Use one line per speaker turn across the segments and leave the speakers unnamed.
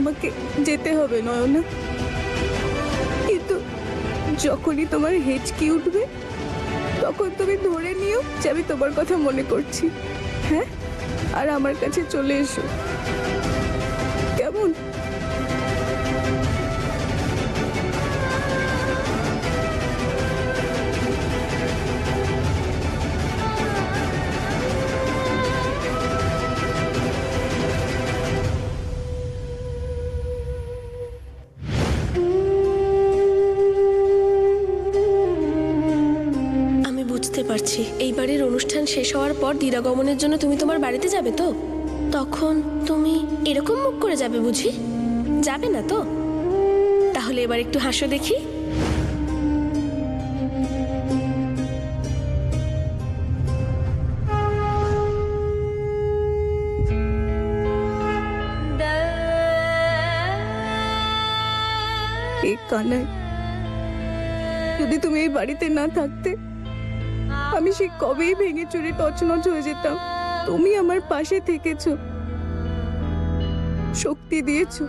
আমাকে যেতে হবে নয়না, কিন্তু যখনই তোমার হেঁচকি উঠবে তখন তুমি ধরে নিও যে আমি তোমার কথা মনে করছি। হ্যাঁ, আর আমার কাছে চলে এসো, কেমন?
বুঝতে পারছি, এইবারের অনুষ্ঠান শেষ হওয়ার পর দিদাগমনের জন্য তুমি তোমার বাড়িতে যাবে তো? তখন তুমি এরকম মুখ করে যাবে বুঝি? যাবে না তো? তাহলে এবার একটু হাসো দেখি।
এই কানাই, যদি তুমি এই বাড়িতে না থাকতে আমি সে কবেই ভেঙে চুরে তছনছ হয়ে যেতাম। তুমি আমার পাশে থেকেছো, শক্তি দিয়েছো।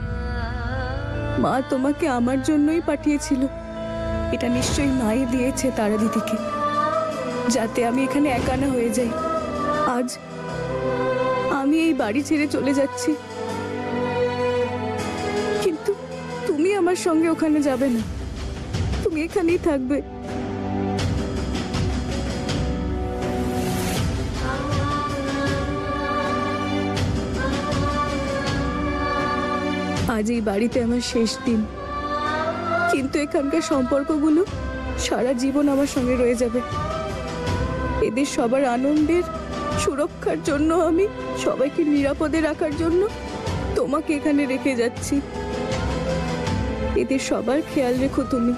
মা তোমাকে আমার জন্যই পাঠিয়েছিল, এটা নিশ্চয়ই মাই দিয়েছে তারা দিদিকে, যাতে আমি এখানে একা না হয়ে যাই। আজ আমি এই বাড়ি ছেড়ে চলে যাচ্ছি, কিন্তু তুমি আমার সঙ্গে ওখানে যাবে না, তুমি এখানেই থাকবে। আজ এই বাড়িতে আমার শেষ দিন, কিন্তু এখানকার সম্পর্কগুলো সারা জীবন আমার সঙ্গে রয়ে যাবে। এদের সবার আনন্দের সুরক্ষার জন্য, আমি সবাইকে নিরাপদে রাখার জন্য তোমাকে এখানে রেখে যাচ্ছি। এদের সবার খেয়াল রেখো তুমি।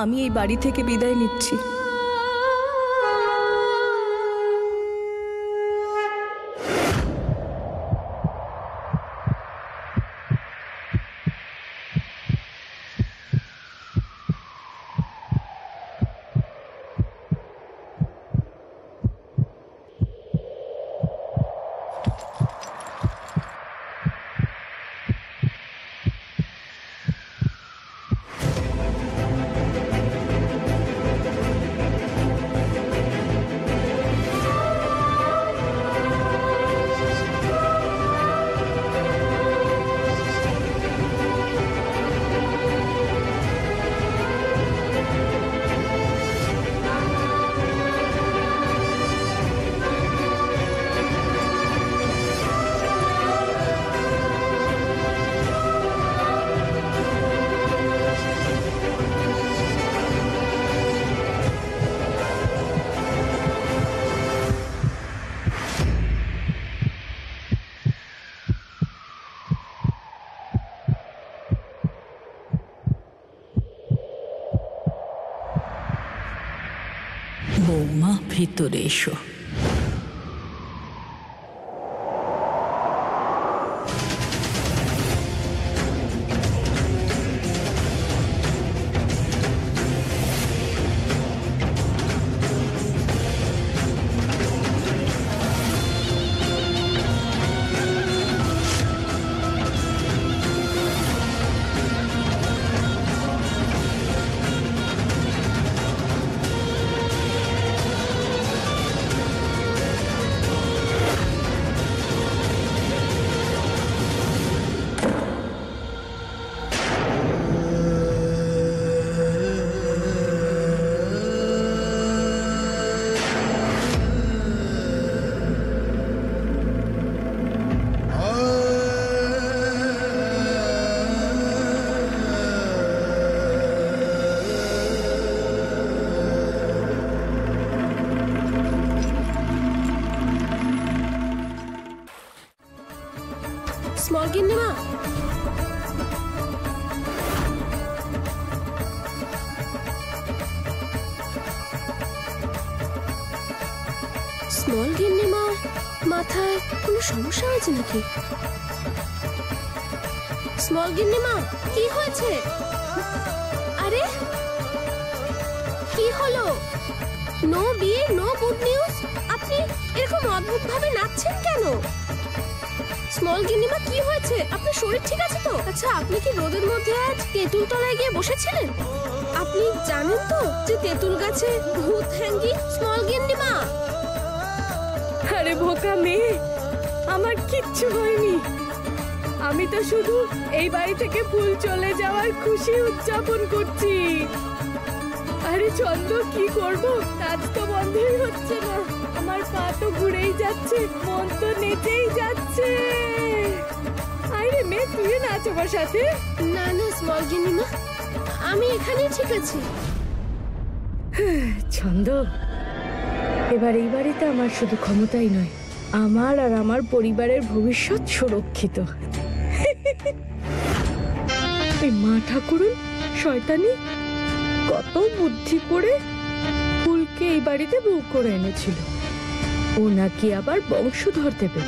আমি এই বাড়ি থেকে বিদায় নিচ্ছি।
বৌমা, ভিতরে এসো।
স্মল গিন্নিমা, স্মল গিন্নিমা মাথায় কোনো সমস্যা হয়েছে নাকি? স্মল গিন্নিমা, কি হয়েছে? আরে কি হলো? নো বিয়ে, নো গুড নিউজ। আপনি এরকম অদ্ভুত ভাবে নাচছেন কেন? স্মল গিন্নিমা, কি হয়েছে? আপনার শরীর ঠিক আছে তো? আচ্ছা, আপনি কি রোদের মধ্যে আজ তেঁতুল তলায় গিয়ে বসেছিলেন? আপনি জানেন তো যে তেঁতুল গাছে ভূত হ্যাঙ্গি? স্মল গিন্নিমা,
আরে বোকা মেয়ে, আমার কিচ্ছু হয়নি। আমি তো শুধু এই বাড়ি থেকে ফুল চলে যাওয়ার খুশি উদযাপন করছি। আরে চন্দ্র, কি করব? কাজ তো বন্ধই হচ্ছে না, আমার পা তো ঘুরেই যাচ্ছে, মন তো নেচেই যাচ্ছে। আরে মেয়ে, তুই নাচ আমার সাথে।
না না স্মল গিন্নিমা, আমি এখানেই ঠিক আছি।
ছন্দ, এবার এই বাড়িতে আমার শুধু ক্ষমতাই নয়, আমার আর আমার পরিবারের ভবিষ্যৎ সুরক্ষিত। এই মা ঠাকুরুন শয়তানি কত বুদ্ধি করে ফুলকে এই বাড়িতে বউ করে এনেছিল। ও নাকি আবার বংশধর দেবে,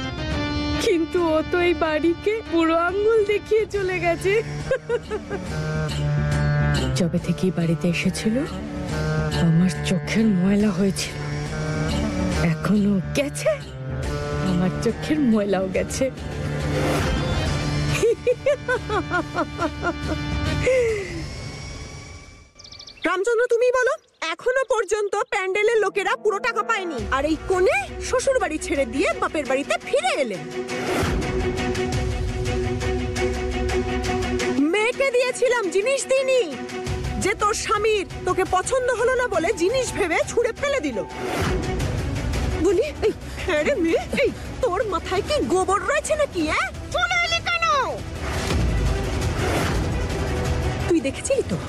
কিন্তু ও তো এই বাড়িকে পুরো আঙ্গুল দেখিয়ে চলে গেছে। যবে থেকে এই বাড়িতে এসেছিল আমার চোখের ময়লা হয়েছিল, এখনো গেছে, আমার চোখের ময়লাও গেছে।
রামচন্দ্র, তুমি বলো, এখনো পর্যন্ত প্যান্ডেলের লোকেরা পুরো টাকা পায়নি, আর এই কোণে শ্বশুর বাড়ি ছেড়ে দিয়ে বাপের বাড়িতে ফিরে এলেন। মেয়েকে দিয়েছিলাম, জিনিস দিইনি। যে তোর স্বামীর তোকে পছন্দ হলো না বলে জিনিস ভেবে ছুঁড়ে ফেলে দিল। বলি, এই হ্যাঁ রে মেয়ে, এই তোর মাথায় কি গোবর রয়েছে নাকি? চলে এলি কেন? তুই দেখেছিলি তো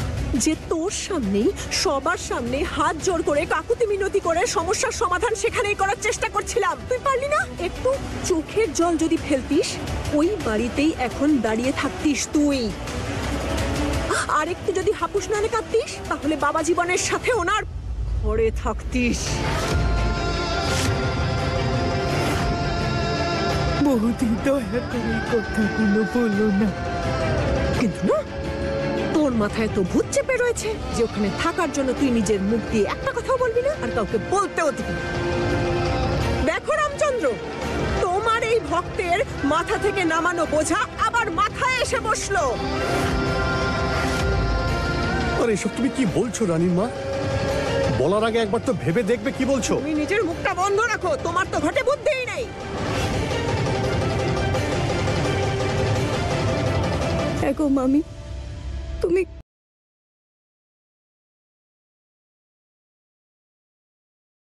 যে তোর সামনেই, সবার সামনে হাত জোর করে কাকুতি মিনতি করে সমস্যার সমাধান সেখানেই করার চেষ্টা করছিলাম। তুই পারলি না? একটু চোখের জল যদি ফেলতিস, ওই বাড়িতেই এখন দাঁড়িয়ে থাকতিস তুই। আর একটু যদি হাপুস নানে কাঁদতিস, তাহলে বাবা জীবনের সাথে ওনার ঘরে থাকতিস।
বৌদি, দয়া করে কথাগুলো বলো না।
কিন্তু না, তোর মাথায় তো ভূত চেপে রয়েছে যে ওখানে থাকার জন্য তুই নিজের মুখ দিয়ে একটা কথাও বলবি না, আর কাউকে বলতেও দিবি না। দেখো রামচন্দ্র, তোমার এই ভক্তের মাথা থেকে নামানো বোঝা আবার মাথায় এসে বসলো।
আর এসব তুমি কি বলছো রানীর মা? বলার আগে একবার তো ভেবে দেখবে কি বলছো।
তুমি নিজের মুখটা বন্ধ রাখো, তোমার তো ঘটে বুদ্ধিই নেই।
এগো মামি, তুমি